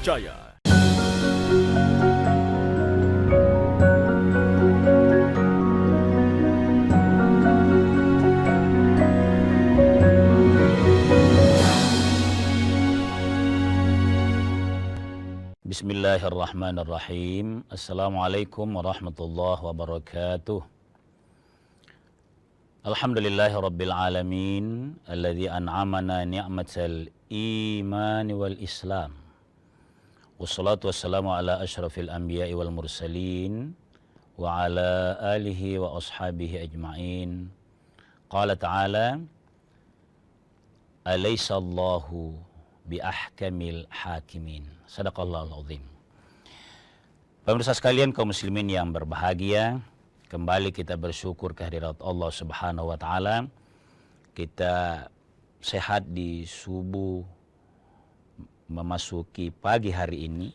terpercaya. Bismillahirrahmanirrahim. Assalamualaikum warahmatullahi wabarakatuh. Alhamdulillahi rabbil alamin alladzi an'amana ni'matal iman wal islam. Wassalatu wassalamu ala asyrafil anbiya'i wal mursalin wa ala alihi wa ashabihi ajma'in. Qala ta'ala alaysa Allahu bi ahkamil hakimin. Sadaqallahul azim. Pemirsa sekalian, kaum muslimin yang berbahagia, kembali kita bersyukur kehadirat Allah Subhanahu wa taala. Kita sehat di subuh memasuki pagi hari ini.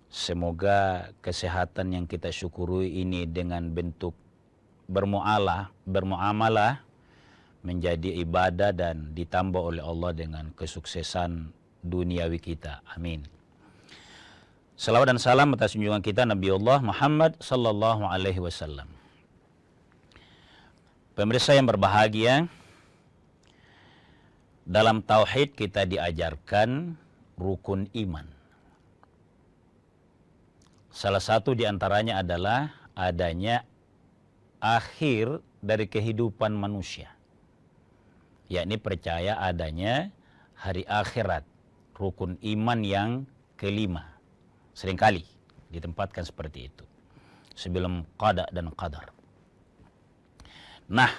Semoga kesehatan yang kita syukuri ini dengan bentuk bermuamalah menjadi ibadah dan ditambah oleh Allah dengan kesuksesan duniawi kita. Amin. Salawat dan salam atas junjungan kita Nabi Allah Muhammad sallallahu alaihi wasallam. Pemirsa yang berbahagia, dalam tauhid kita diajarkan rukun iman. Salah satu di antaranya adalah adanya akhir dari kehidupan manusia, yakni percaya adanya hari akhirat, rukun iman yang kelima. Seringkali ditempatkan seperti itu sebelum qada dan qadar. Nah,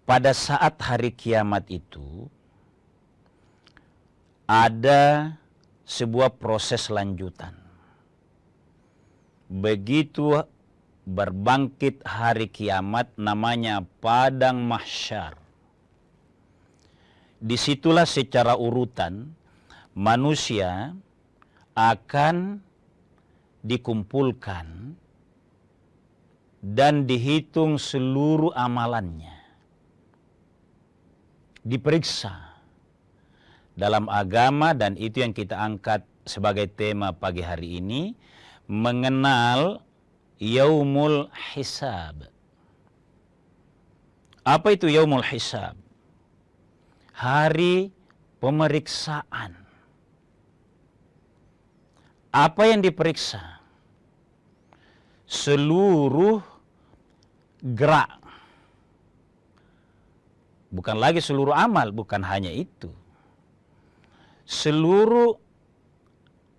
pada saat hari kiamat itu ada sebuah proses lanjutan. Begitu berbangkit hari kiamat, namanya padang mahsyar. Disitulah secara urutan manusia akan dikumpulkan dan dihitung seluruh amalannya. Diperiksa dalam agama, dan itu yang kita angkat sebagai tema pagi hari ini, mengenal Yaumul Hisab. Apa itu Yaumul Hisab? Hari pemeriksaan. Apa yang diperiksa? Seluruh gerak. Bukan lagi seluruh amal, bukan hanya itu. Seluruh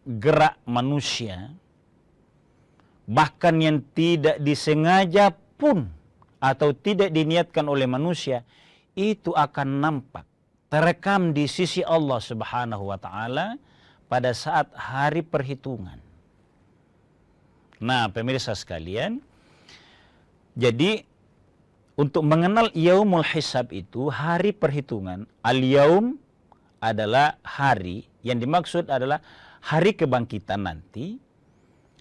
gerak manusia, bahkan yang tidak disengaja pun atau tidak diniatkan oleh manusia, itu akan nampak, terekam di sisi Allah Subhanahu wa taala pada saat hari perhitungan. Nah, pemirsa sekalian, jadi untuk mengenal Yaumul Hisab itu, hari perhitungan, al-yaum adalah hari, yang dimaksud adalah hari kebangkitan nanti,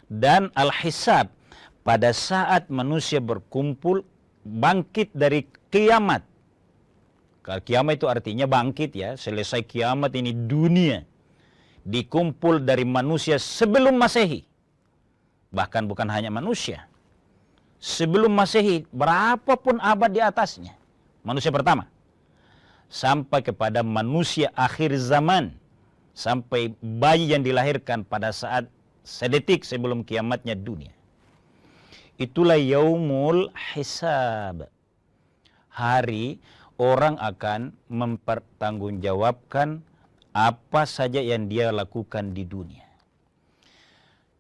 dan al-hisab pada saat manusia berkumpul bangkit dari kiamat. Kiamat itu artinya bangkit ya, selesai kiamat ini dunia dikumpul dari manusia sebelum Masehi. Bahkan bukan hanya manusia. Sebelum Masehi, berapapun abad di atasnya. Manusia pertama. Sampai kepada manusia akhir zaman. Sampai bayi yang dilahirkan pada saat sedetik sebelum kiamatnya dunia. Itulah Yaumul Hisab. Hari orang akan mempertanggungjawabkan apa saja yang dia lakukan di dunia.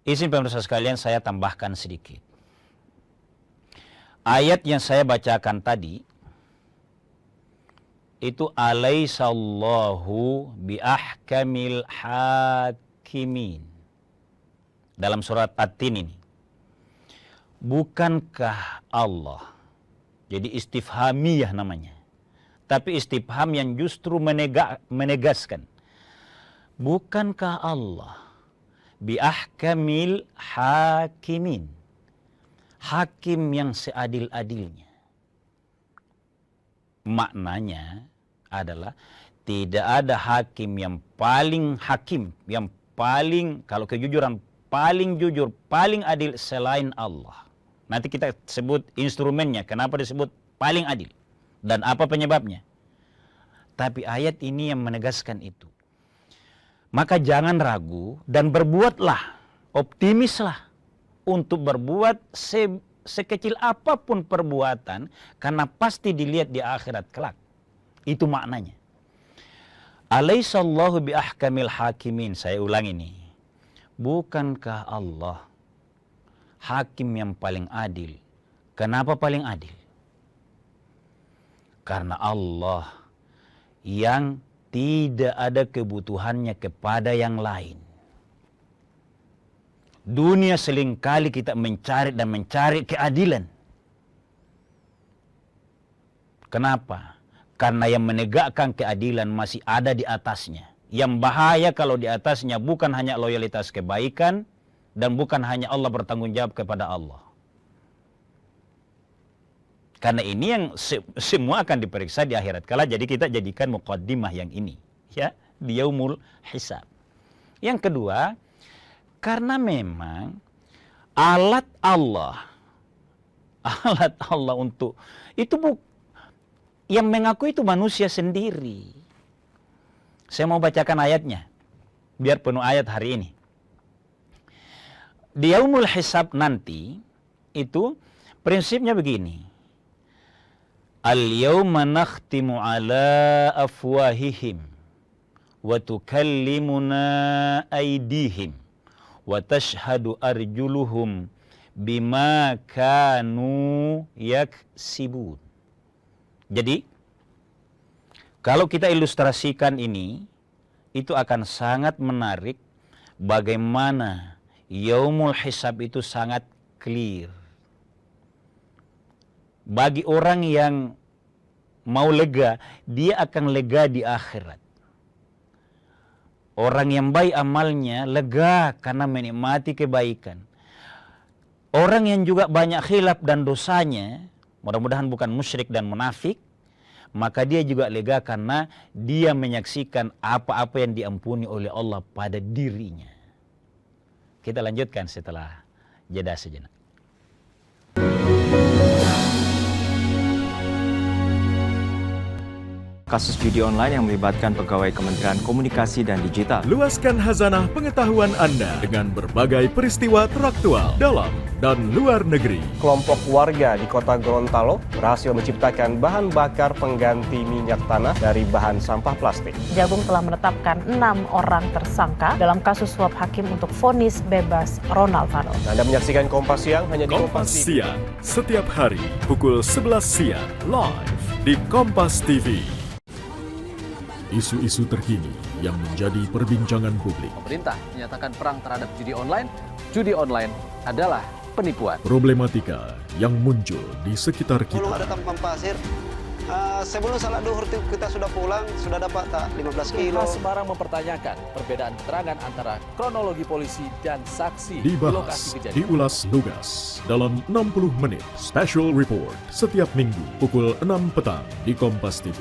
Izin pemirsa sekalian, saya tambahkan sedikit. Ayat yang saya bacakan tadi, itu alaisallahu bi ahkamil hakimin. Dalam surat At-Tin ini. Bukankah Allah, jadi istifhamiyah namanya, tapi istifham yang justru menegaskan. Bukankah Allah bi ahkamil hakimin, hakim yang seadil-adilnya? Maknanya adalah tidak ada hakim, yang paling, kalau kejujuran, paling jujur, paling adil selain Allah. Nanti kita sebut instrumennya, kenapa disebut paling adil, dan apa penyebabnya. Tapi ayat ini yang menegaskan itu. Maka jangan ragu dan berbuatlah, optimislah untuk berbuat sekecil apapun perbuatan, karena pasti dilihat di akhirat kelak. Itu maknanya. Alaihissallahu bi ahkamil hakimin. Saya ulang ini. Bukankah Allah hakim yang paling adil? Kenapa paling adil? Karena Allah yang tidak ada kebutuhannya kepada yang lain. Dunia seringkali kita mencari keadilan. Kenapa? Karena yang menegakkan keadilan masih ada di atasnya. Yang bahaya kalau di atasnya bukan hanya loyalitas kebaikan, dan bukan hanya Allah bertanggung jawab kepada Allah. Karena ini yang semua akan diperiksa di akhirat kala. Jadi kita jadikan muqaddimah yang ini, ya, di yaumul hisab. Yang kedua, karena memang alat Allah untuk itu yang mengaku itu manusia sendiri. Saya mau bacakan ayatnya, biar penuh ayat hari ini. Di yaumul hisab nanti, itu prinsipnya begini. Al-yawma nakhtimu ala afwahihim, wa tukallimuna aydihim, wa tashhadu arjuluhum bima kanu yaksibun. Jadi, kalau kita ilustrasikan ini, itu akan sangat menarik bagaimana yaumul hisab itu sangat clear. Bagi orang yang mau lega, dia akan lega di akhirat. Orang yang baik amalnya lega karena menikmati kebaikan. Orang yang juga banyak khilaf dan dosanya, mudah-mudahan bukan musyrik dan munafik, maka dia juga lega karena dia menyaksikan apa-apa yang diampuni oleh Allah pada dirinya. Kita lanjutkan setelah jeda sejenak. Kasus judi online yang melibatkan pegawai Kementerian Komunikasi dan Digital. Luaskan khazanah pengetahuan Anda dengan berbagai peristiwa teraktual dalam dan luar negeri. Kelompok warga di kota Gorontalo berhasil menciptakan bahan bakar pengganti minyak tanah dari bahan sampah plastik. Jagung telah menetapkan 6 orang tersangka dalam kasus suap hakim untuk vonis bebas Ronald Fano. Anda menyaksikan Kompas Siang hanya di Kompas Siang, setiap hari pukul 11 siang, live di Kompas TV. Isu-isu terkini yang menjadi perbincangan publik. Pemerintah menyatakan perang terhadap judi online. Judi online adalah penipuan. Problematika yang muncul di sekitar Belum kita. ada tampang pasir. Sebelum salat duhur kita sudah pulang, sudah dapat tak 15 kilo. Semarang mempertanyakan perbedaan keterangan antara kronologi polisi dan saksi di lokasi Dibahas, kejadian. diulas lugas dalam 60 menit Special Report setiap minggu pukul 6 petang di Kompas TV.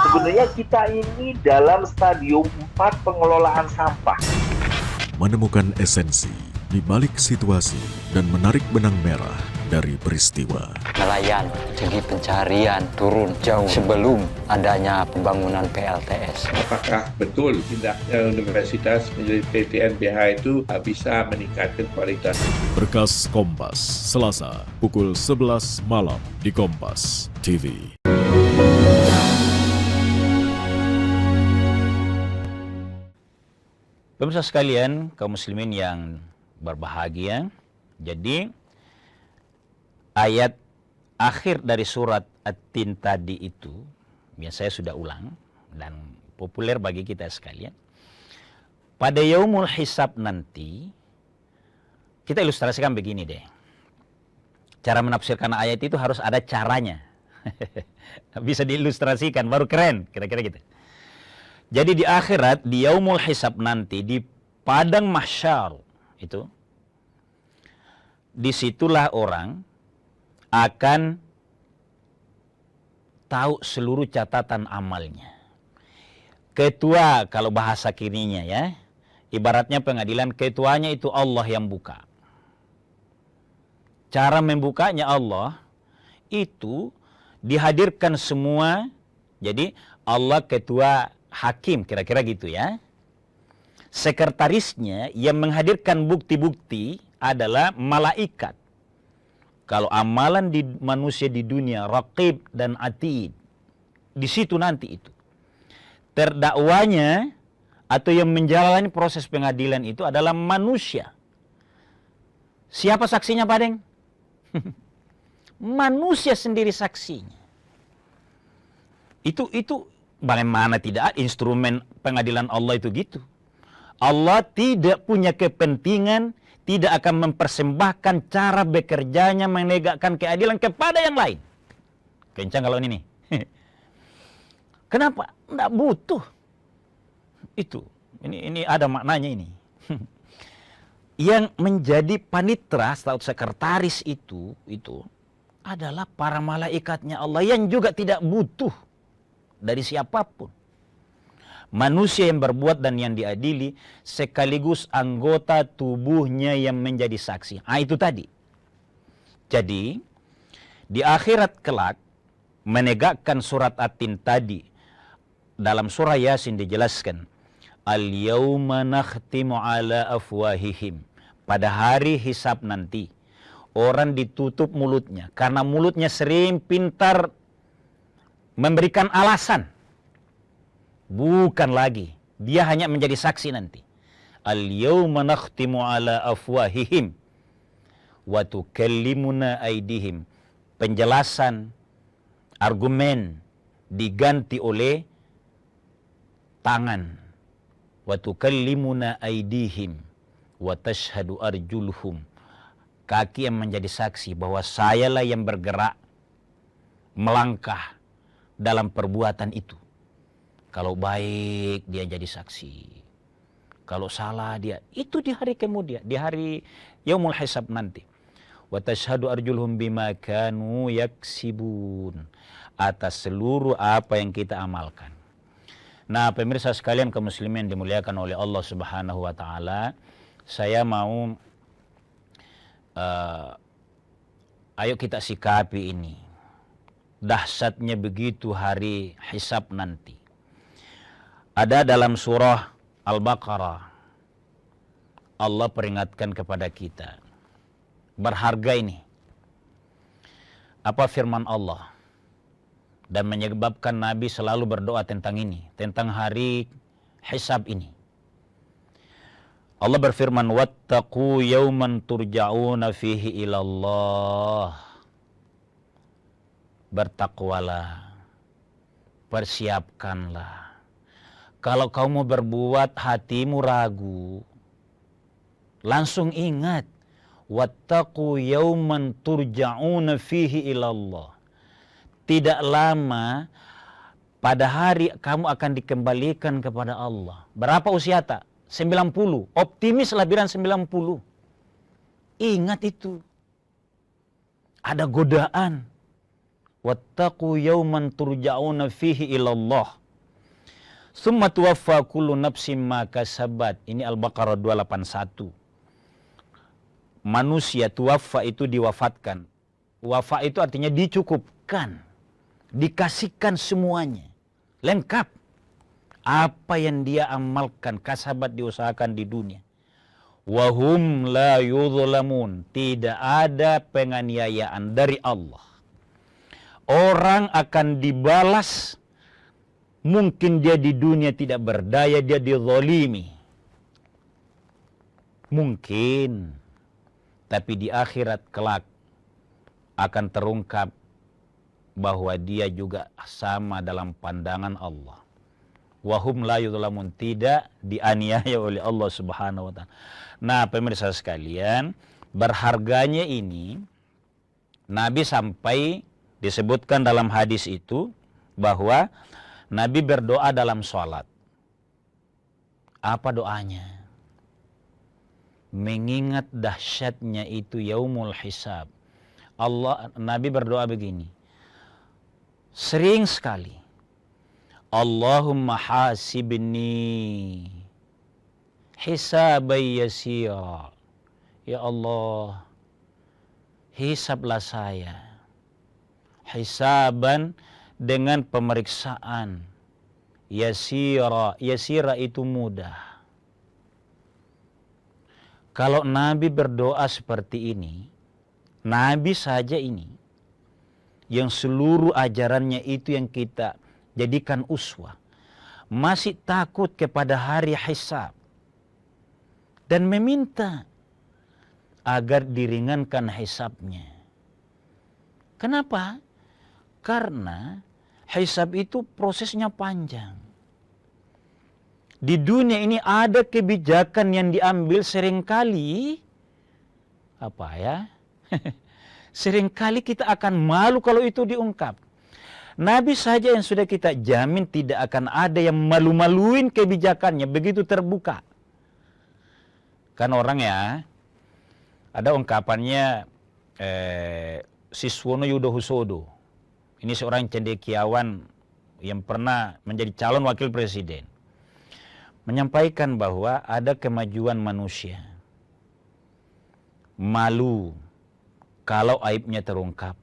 Sebenarnya kita ini dalam stadium 4 pengelolaan sampah. Menemukan esensi di balik situasi dan menarik benang merah dari peristiwa. Nelayan segi pencarian turun jauh sebelum adanya pembangunan PLTS. Apakah betul tindak universitas menjadi PTNBH itu bisa meningkatkan kualitas? Berkas Kompas, Selasa, pukul 11 malam di Kompas TV. Pemirsa sekalian, kaum muslimin yang berbahagia, jadi ayat akhir dari surat At-Tin tadi itu, yang saya sudah ulang dan populer bagi kita sekalian. Pada yaumul hisab nanti, kita ilustrasikan begini deh. Cara menafsirkan ayat itu harus ada caranya. Bisa diilustrasikan, baru keren, kira-kira gitu. Jadi di akhirat, di yaumul hisab nanti, di padang mahsyar itu, disitulah orang akan tahu seluruh catatan amalnya. Ketua kalau bahasa kininya ya, ibaratnya pengadilan, ketuanya itu Allah yang buka. Cara membukanya Allah itu dihadirkan semua, jadi Allah ketua hakim, kira-kira gitu ya. Sekretarisnya yang menghadirkan bukti-bukti adalah malaikat. Kalau amalan di manusia di dunia, raqib dan atid, di situ nanti itu. Terdakwanya atau yang menjalani proses pengadilan itu adalah manusia. Siapa saksinya, Pak Deng? Manusia sendiri saksinya. Itu bagaimana tidak instrumen pengadilan Allah itu gitu. Allah tidak punya kepentingan, tidak akan mempersembahkan cara bekerjanya menegakkan keadilan kepada yang lain. Kencang kalau ini nih. Kenapa? Tidak butuh. Itu. Ini ada maknanya ini. Yang menjadi panitra atau sekretaris itu adalah para malaikatnya Allah yang juga tidak butuh dari siapapun. Manusia yang berbuat dan yang diadili sekaligus anggota tubuhnya yang menjadi saksi. Itu tadi. Jadi di akhirat kelak menegakkan surat At-Tin tadi, dalam surah Yasin dijelaskan, al-yawma nakhtimu ala afwahihim. Pada hari hisab nanti, orang ditutup mulutnya. Karena mulutnya sering pintar memberikan alasan. Bukan lagi. Dia hanya menjadi saksi nanti. Al-yawma nakhtimu ala afwahihim. Wa tukallimuna aydihim. Penjelasan, argumen diganti oleh tangan. Wa tukallimuna aydihim. Wa tashhadu arjuluhum. Kaki yang menjadi saksi bahwa sayalah yang bergerak melangkah dalam perbuatan itu. Kalau baik dia jadi saksi, kalau salah dia, itu di hari kemudian, di hari yaumul hisab nanti. Wa tashhadu arjuluhum bima kanu yaksibun, atas seluruh apa yang kita amalkan. Nah, pemirsa sekalian kaum muslimin dimuliakan oleh Allah Subhanahu wa taala, saya mau ayo kita sikapi ini. Dahsyatnya begitu hari hisab nanti. Ada dalam surah Al-Baqarah, Allah peringatkan kepada kita. Berharga ini. Apa firman Allah? Dan menyebabkan Nabi selalu berdoa tentang ini. Tentang hari hisab ini. Allah berfirman, wattaqu yawman turja'una fihi ilallah. Bertakwalah. Persiapkanlah. Kalau kau mau berbuat hatimu ragu, langsung ingat, wattaqu yawman turja'una fihi ilallah. Tidak lama pada hari kamu akan dikembalikan kepada Allah. Berapa usia tak? 90. Optimis lah bilang 90. Ingat itu. Ada godaan. Wattaqu yawman turja'una fihi ilallah. Summa tuwaffa kullu nafsin ma kasabat. Ini Al-Baqarah 281. Manusia tuwaffa itu diwafatkan. Wafa itu artinya dicukupkan. Dikasihkan semuanya. Lengkap. Apa yang dia amalkan, kasabat diusahakan di dunia. Wahum la yudhlamun. Tidak ada penganiayaan dari Allah. Orang akan dibalas. Mungkin dia di dunia tidak berdaya, dia dizalimi. Mungkin. Tapi di akhirat kelak akan terungkap bahwa dia juga sama dalam pandangan Allah. Wahum la yudhlamun, tidak dianiaya oleh Allah Subhanahu wa taala. Nah, pemirsa sekalian, berharganya ini Nabi sampai disebutkan dalam hadis itu bahwa Nabi berdoa dalam sholat. Apa doanya? Mengingat dahsyatnya itu yaumul hisab. Nabi berdoa begini. sering sekali, Allahumma hasibni hisaban yasira. Ya Allah, hisablah saya hisaban dengan pemeriksaan yasira. Yasira itu mudah. Kalau Nabi berdoa seperti ini, Nabi saja ini yang seluruh ajarannya itu yang kita jadikan uswah, masih takut kepada hari hisab dan meminta agar diringankan hisabnya. Kenapa? Karena hisab itu prosesnya panjang. Di dunia ini ada kebijakan yang diambil seringkali seringkali kita akan malu kalau itu diungkap. Nabi saja yang sudah kita jamin tidak akan ada yang malu-maluin kebijakannya begitu terbuka. Kan orang ya, ada ungkapannya Siswono Yudohusodo. Ini seorang cendekiawan yang pernah menjadi calon wakil presiden. Menyampaikan bahwa ada kemajuan manusia. Malu kalau aibnya terungkap.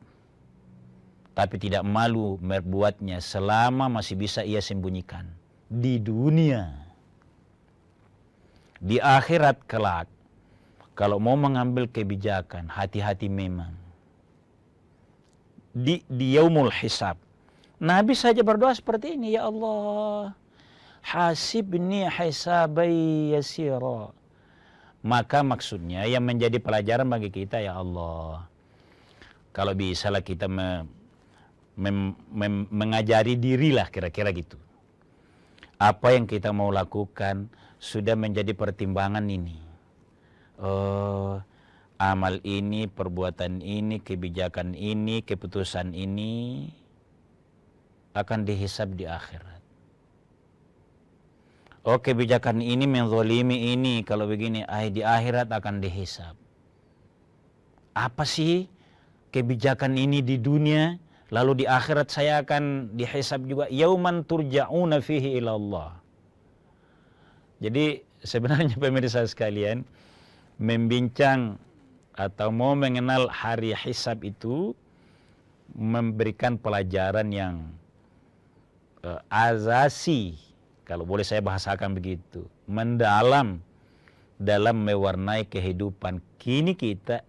Tapi tidak malu membuatnya selama masih bisa ia sembunyikan. Di dunia. Di akhirat kelak, kalau mau mengambil kebijakan, hati-hati memang. Di yaumul hisab, Nabi saja berdoa seperti ini, ya Allah, hasibni hisaban yasira. Maka maksudnya yang menjadi pelajaran bagi kita, ya Allah, kalau bisalah kita mengajari dirilah kira-kira gitu. Apa yang kita mau lakukan sudah menjadi pertimbangan ini. Amal ini, perbuatan ini, kebijakan ini, keputusan ini akan dihisab di akhirat. Oh, kebijakan ini menzalimi ini, kalau begini, di akhirat akan dihisab. Apa sih kebijakan ini di dunia, lalu di akhirat saya akan dihisab juga. Yauman turja'una fihi ilallah. Jadi sebenarnya pemirsa sekalian, membincang atau mau mengenal hari hisab itu memberikan pelajaran yang azasi, kalau boleh saya bahasakan begitu, mendalam dalam mewarnai kehidupan kini kita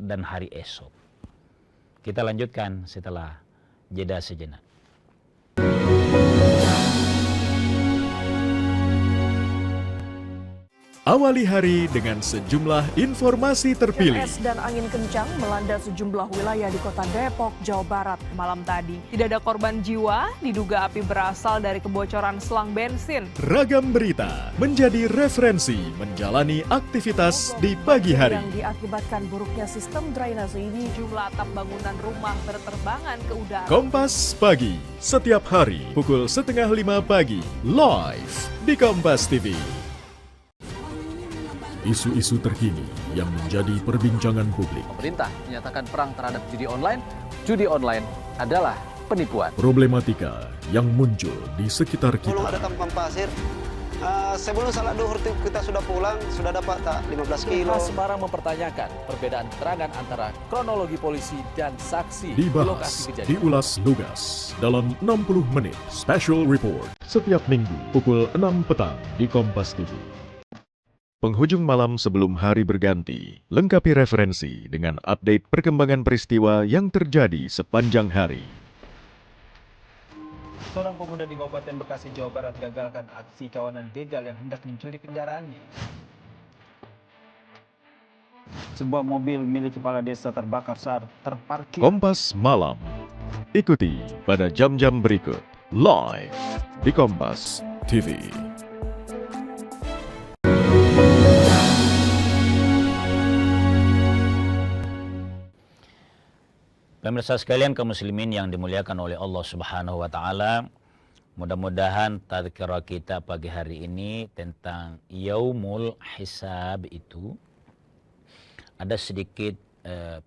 dan hari esok. Kita lanjutkan setelah jeda sejenak. Awali hari dengan sejumlah informasi terpilih. Es dan angin kencang melanda sejumlah wilayah di kota Depok, Jawa Barat malam tadi. Tidak ada korban jiwa, diduga api berasal dari kebocoran selang bensin. Ragam berita menjadi referensi menjalani aktivitas di pagi hari. Yang diakibatkan buruknya sistem drainase ini, jumlah atap bangunan rumah berterbangan ke udara. Kompas Pagi, setiap hari pukul 4:30 pagi, live di Kompas TV. Isu-isu terkini yang menjadi perbincangan publik. Pemerintah menyatakan perang terhadap judi online. Judi online adalah penipuan. Problematika yang muncul di sekitar kita. Belum ada tampang pasir. Sebelum salat duhur kita sudah pulang, sudah dapat tak 15 kilo. Semarang mempertanyakan perbedaan keterangan antara kronologi polisi dan saksi di lokasi Dibahas, kejadian. diulas lugas dalam 60 menit special report setiap minggu pukul 6 petang di Kompas TV. Penghujung malam sebelum hari berganti, lengkapi referensi dengan update perkembangan peristiwa yang terjadi sepanjang hari. Seorang pemuda di Kabupaten Bekasi, Jawa Barat gagalkan aksi kawanan begal yang hendak mencuri kendaraannya. Sebuah mobil milik kepala desa terbakar saat terparkir. Kompas Malam, ikuti pada jam-jam berikut, live di Kompas TV. Pemirsa sekalian kaum muslimin yang dimuliakan oleh Allah Subhanahu wa taala, mudah-mudahan tadzkirah kita pagi hari ini tentang Yaumul Hisab itu ada sedikit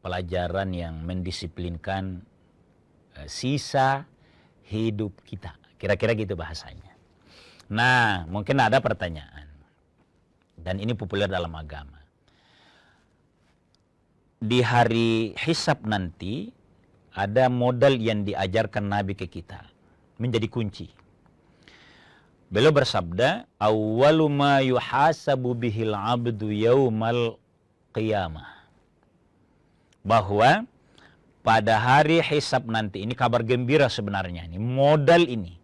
pelajaran yang mendisiplinkan sisa hidup kita. Kira-kira gitu bahasanya. Nah, mungkin ada pertanyaan. Dan ini populer dalam agama. Di hari hisab nanti, ada modal yang diajarkan Nabi ke kita. Menjadi kunci. Beliau bersabda, awwalu ma yuhasabu bihil abdu yaumal qiyamah. Bahwa pada hari hisab nanti, ini kabar gembira sebenarnya. Ini modal ini.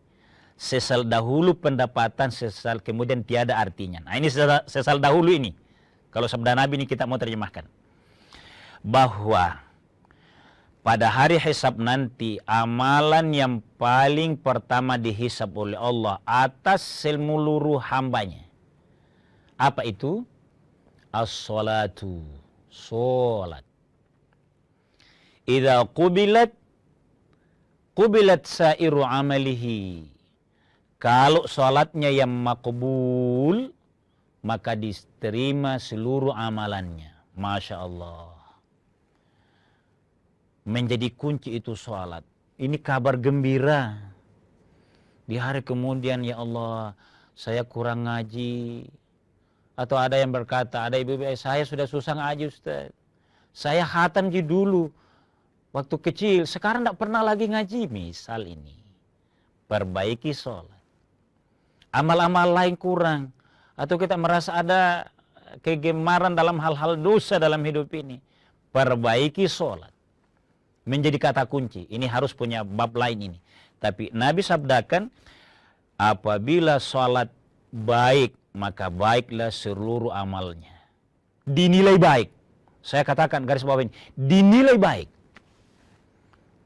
Sesal dahulu pendapatan, sesal kemudian tiada artinya. Nah ini sesal dahulu ini. Kalau sabda Nabi ini kita mau terjemahkan. Bahwa pada hari hisab nanti, amalan yang paling pertama dihisab oleh Allah atas seluruh hambanya. Apa itu? As-salatu. Salat. Idza qubilat sairu amalihi. Kalau salatnya yang makbul, maka diterima seluruh amalannya. Masya Allah. Menjadi kunci itu salat. Ini kabar gembira. Di hari kemudian, ya Allah, saya kurang ngaji. Atau ada yang berkata, ada ibu-ibu, saya sudah susah ngaji Ustaz. Saya khatam dulu. Waktu kecil, sekarang tidak pernah lagi ngaji. Misal ini. Perbaiki sholat. Amal-amal lain kurang. Atau kita merasa ada kegemaran dalam hal-hal dosa dalam hidup ini. Perbaiki sholat. Menjadi kata kunci. Ini harus punya bab lain ini. Tapi Nabi sabdakan, apabila sholat baik, maka baiklah seluruh amalnya. Dinilai baik. Saya katakan garis bawah ini. Dinilai baik.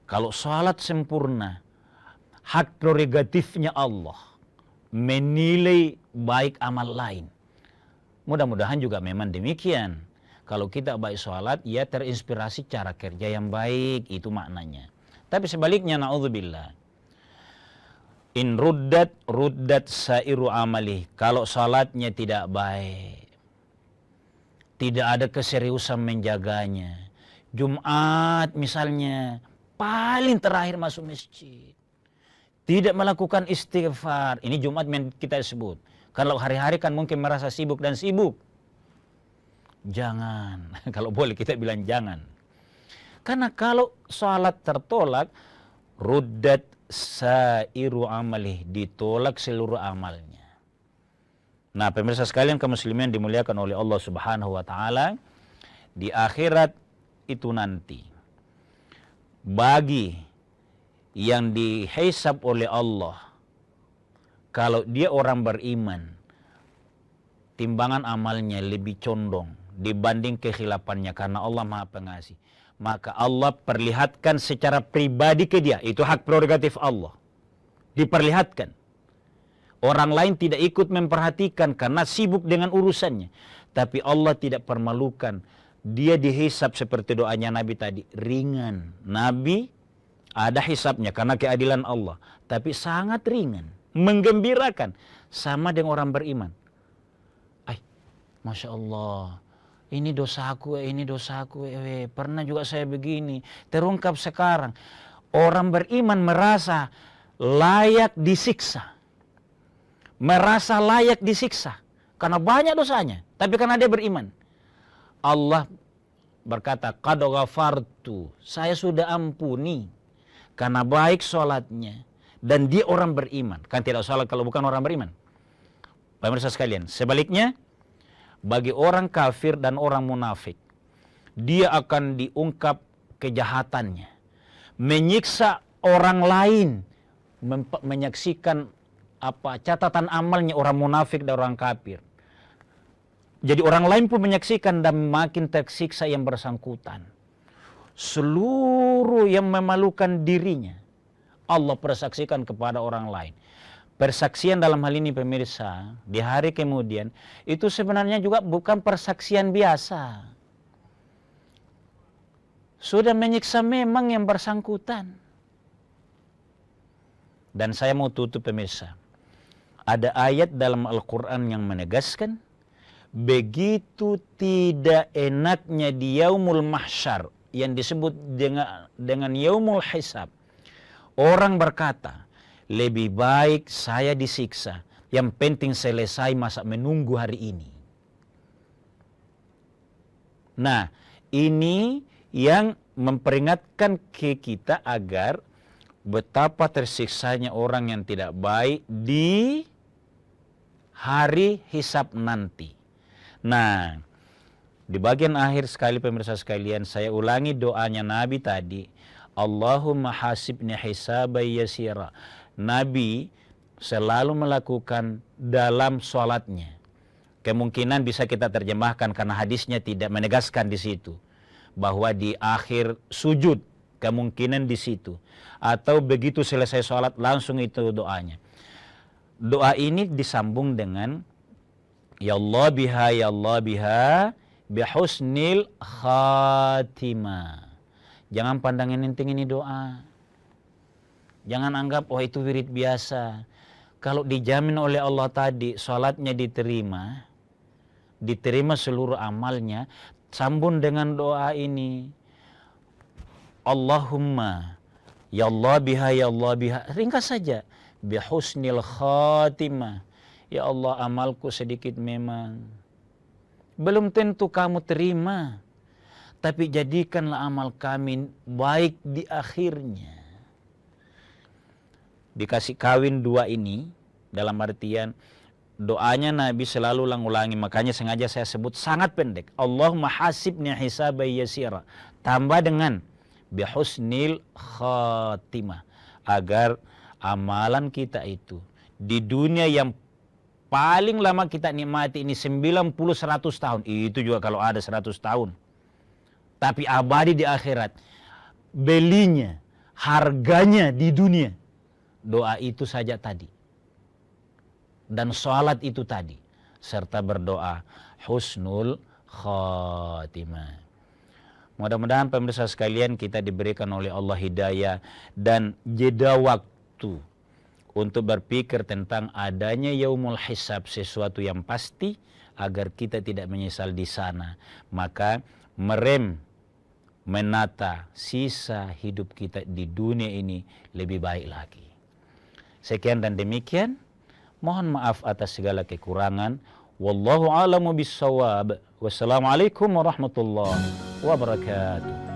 Kalau sholat sempurna, hak prerogatifnya Allah menilai baik amal lain. Mudah-mudahan juga memang demikian. Kalau kita baik sholat, ya terinspirasi cara kerja yang baik, itu maknanya. Tapi sebaliknya, na'udzubillah. In ruddat sairu amalih. Kalau sholatnya tidak baik, tidak ada keseriusan menjaganya. Jumat misalnya, paling terakhir masuk masjid. Tidak melakukan istighfar. Ini Jumat yang kita sebut. Kalau hari-hari kan mungkin merasa sibuk dan sibuk. Jangan. Kalau boleh kita bilang jangan. Karena kalau salat tertolak, ruddat sairu amalih. Ditolak seluruh amalnya. Nah, pemirsa sekalian kaum muslimin dimuliakan oleh Allah Subhanahu wa taala, di akhirat itu nanti bagi yang dihisab oleh Allah, kalau dia orang beriman, timbangan amalnya lebih condong dibanding kekhilafannya karena Allah Maha Pengasih, maka Allah perlihatkan secara pribadi ke dia. Itu hak prerogatif Allah. Diperlihatkan. Orang lain tidak ikut memperhatikan karena sibuk dengan urusannya. Tapi Allah tidak permalukan. Dia dihisab seperti doanya Nabi tadi. Ringan. Nabi ada hisabnya karena keadilan Allah. Tapi sangat ringan. Menggembirakan. Sama dengan orang beriman. Masya Allah. Ini dosaku, pernah juga saya begini. Terungkap sekarang. Orang beriman merasa layak disiksa. Merasa layak disiksa. Karena banyak dosanya. Tapi karena dia beriman. Allah berkata, qad ghafartu. Saya sudah ampuni. Karena baik sholatnya. Dan dia orang beriman. Kan tidak sholat kalau bukan orang beriman. Pemirsa sekalian. Sebaliknya, bagi orang kafir dan orang munafik, dia akan diungkap kejahatannya, menyiksa orang lain, menyaksikan catatan amalnya orang munafik dan orang kafir. Jadi orang lain pun menyaksikan dan makin tersiksa yang bersangkutan. Seluruh yang memalukan dirinya, Allah persaksikan kepada orang lain. Persaksian dalam hal ini pemirsa, di hari kemudian, itu sebenarnya juga bukan persaksian biasa. Sudah menyiksa memang yang bersangkutan. Dan saya mau tutup pemirsa. Ada ayat dalam Al-Quran yang menegaskan, begitu tidak enaknya di yaumul mahsyar, yang disebut dengan yaumul hisab, Orang berkata, lebih baik saya disiksa, yang penting selesai masa menunggu hari ini. Nah, ini yang memperingatkan ke kita agar betapa tersiksanya orang yang tidak baik di hari hisab nanti. Nah, di bagian akhir sekali pemirsa sekalian, saya ulangi doanya Nabi tadi. Allahumma hasibni hisabai yasira. Nabi selalu melakukan dalam sholatnya. Kemungkinan bisa kita terjemahkan karena hadisnya tidak menegaskan di situ. Bahwa di akhir sujud, kemungkinan di situ. Atau begitu selesai sholat langsung itu doanya. Doa ini disambung dengan Ya Allah biha bihusnil khatimah. Jangan pandangin penting ini doa. Jangan anggap oh itu wirid biasa. Kalau dijamin oleh Allah tadi sholatnya diterima seluruh amalnya, sambung dengan doa ini. Allahumma ya Allah biha, ringkas saja. Bihusnil khatimah. Ya Allah, amalku sedikit memang. Belum tentu kamu terima. Tapi jadikanlah amal kami baik di akhirnya. Dikasih kawin dua ini, dalam artian doanya Nabi selalu ulang-ulangi. Makanya sengaja saya sebut sangat pendek. Allahumma hasibni hisabai yasira. Tambah dengan bihusnil khatimah. Agar amalan kita itu di dunia yang paling lama kita nikmati ini 90-100 tahun. Itu juga kalau ada 100 tahun. Tapi abadi di akhirat. Belinya, harganya di dunia. Doa itu saja tadi. Dan sholat itu tadi. Serta berdoa husnul khatimah. Mudah-mudahan pemirsa sekalian kita diberikan oleh Allah hidayah dan jeda waktu untuk berpikir tentang adanya yaumul hisab, sesuatu yang pasti agar kita tidak menyesal di sana. Maka menata sisa hidup kita di dunia ini lebih baik lagi. Sekian dan demikian. Mohon maaf atas segala kekurangan. Wallahu a'lamu bissawab. Wassalamualaikum warahmatullahi wabarakatuh.